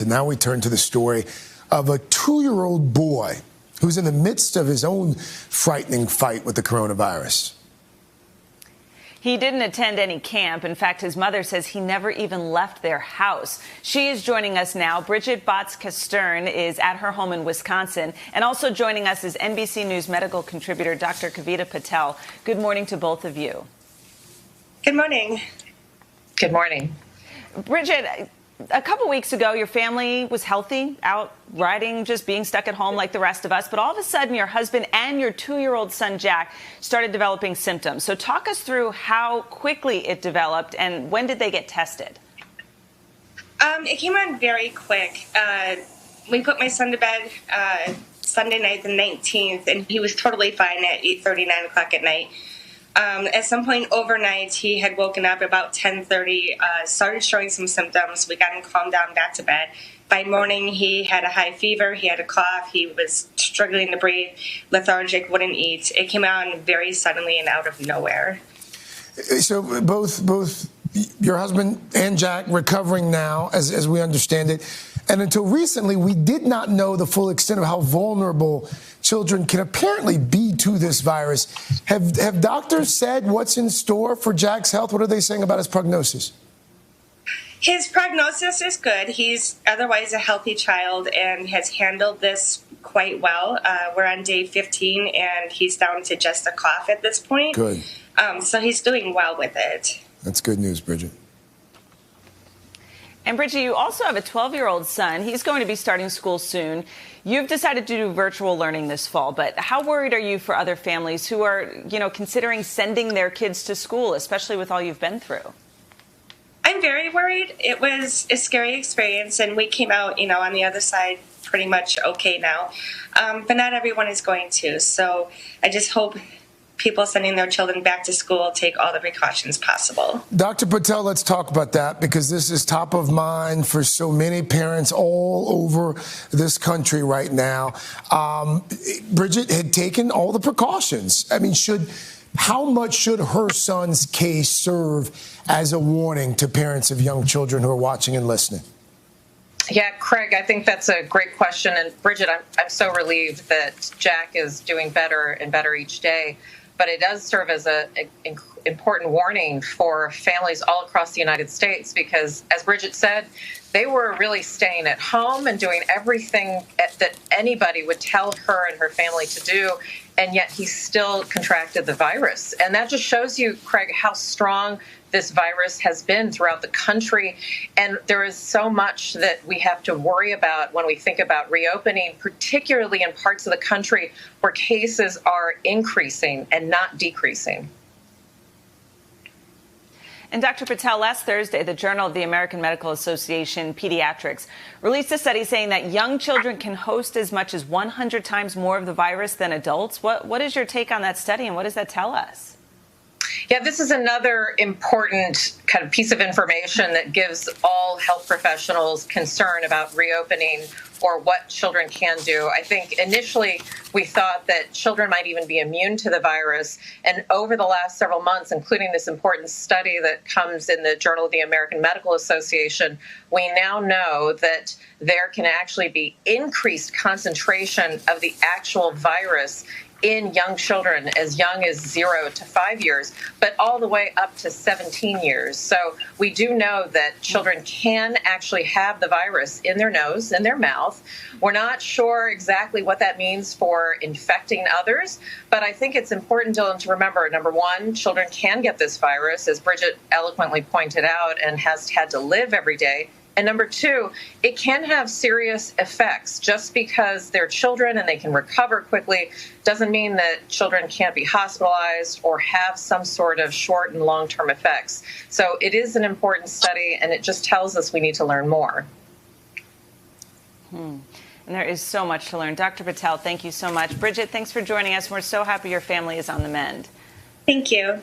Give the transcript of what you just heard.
And now we turn to the story of a 2-year-old boy who's in the midst of his own frightening fight with the coronavirus. He didn't attend any camp. In fact, his mother says he never even left their house. She is joining us now. Bridget Botts-Kaster is at her home in Wisconsin. And also joining us is NBC News medical contributor Dr. Kavita Patel. Good morning to both of you. Good morning. Good morning. Bridget, a couple weeks ago, your family was healthy, out riding, just being stuck at home like the rest of us. But all of a sudden, your husband and your 2-year-old son, Jack, started developing symptoms. So talk us through how quickly it developed and when did they get tested? It came on very quick. We put my son to bed Sunday night, the 19th, and he was totally fine at 8:30, 9 o'clock at night. At some point overnight, he had woken up about 10:30, started showing some symptoms. We got him calmed down, back to bed. By morning, he had a high fever, he had a cough, he was struggling to breathe, lethargic, wouldn't eat. It came on very suddenly and out of nowhere. So both your husband and Jack recovering now, as we understand it. And until recently, we did not know the full extent of how vulnerable children can apparently be to this virus. Have doctors said what's in store for Jack's health? What are they saying about his prognosis? His prognosis is good. He's otherwise a healthy child and has handled this quite well. We're on day 15, and he's down to just a cough at this point. Good. So he's doing well with it. That's good news, Bridget. And Bridget, you also have a 12-year-old son. He's going to be starting school soon. You've decided to do virtual learning this fall, but how worried are you for other families who are, considering sending their kids to school, especially with all you've been through? I'm very worried. It was a scary experience, and we came out, on the other side pretty much okay now. But not everyone is going to. So I just hope people sending their children back to school take all the precautions possible. Dr. Patel, let's talk about that, because this is top of mind for so many parents all over this country right now. Bridget had taken all the precautions. I mean, how much should her son's case serve as a warning to parents of young children who are watching and listening? Yeah, Craig, I think that's a great question. And Bridget, I'm so relieved that Jack is doing better and better each day. But it does serve as an important warning for families all across the United States because, as Bridget said, they were really staying at home and doing everything that anybody would tell her and her family to do, and yet he still contracted the virus. And that just shows you, Craig, how strong this virus has been throughout the country. And there is so much that we have to worry about when we think about reopening, particularly in parts of the country where cases are increasing and not decreasing. And Dr. Patel, last Thursday, the Journal of the American Medical Association Pediatrics released a study saying that young children can host as much as 100 times more of the virus than adults. What is your take on that study, and what does that tell us? Yeah, this is another important kind of piece of information that gives all health professionals concern about reopening or what children can do. I think initially we thought that children might even be immune to the virus. And over the last several months, including this important study that comes in the Journal of the American Medical Association, we now know that there can actually be increased concentration of the actual virus in young children as young as 0 to 5 years, but all the way up to 17 years. So we do know that children can actually have the virus in their nose and their mouth. We're not sure exactly what that means for infecting others, but I think it's important to remember, number one, children can get this virus, as Bridget eloquently pointed out, and has had to live every day. And number two, it can have serious effects. Just because they're children and they can recover quickly doesn't mean that children can't be hospitalized or have some sort of short and long-term effects. So it is an important study, and it just tells us we need to learn more. And there is so much to learn. Dr. Patel, thank you so much. Bridget, thanks for joining us. We're so happy your family is on the mend. Thank you.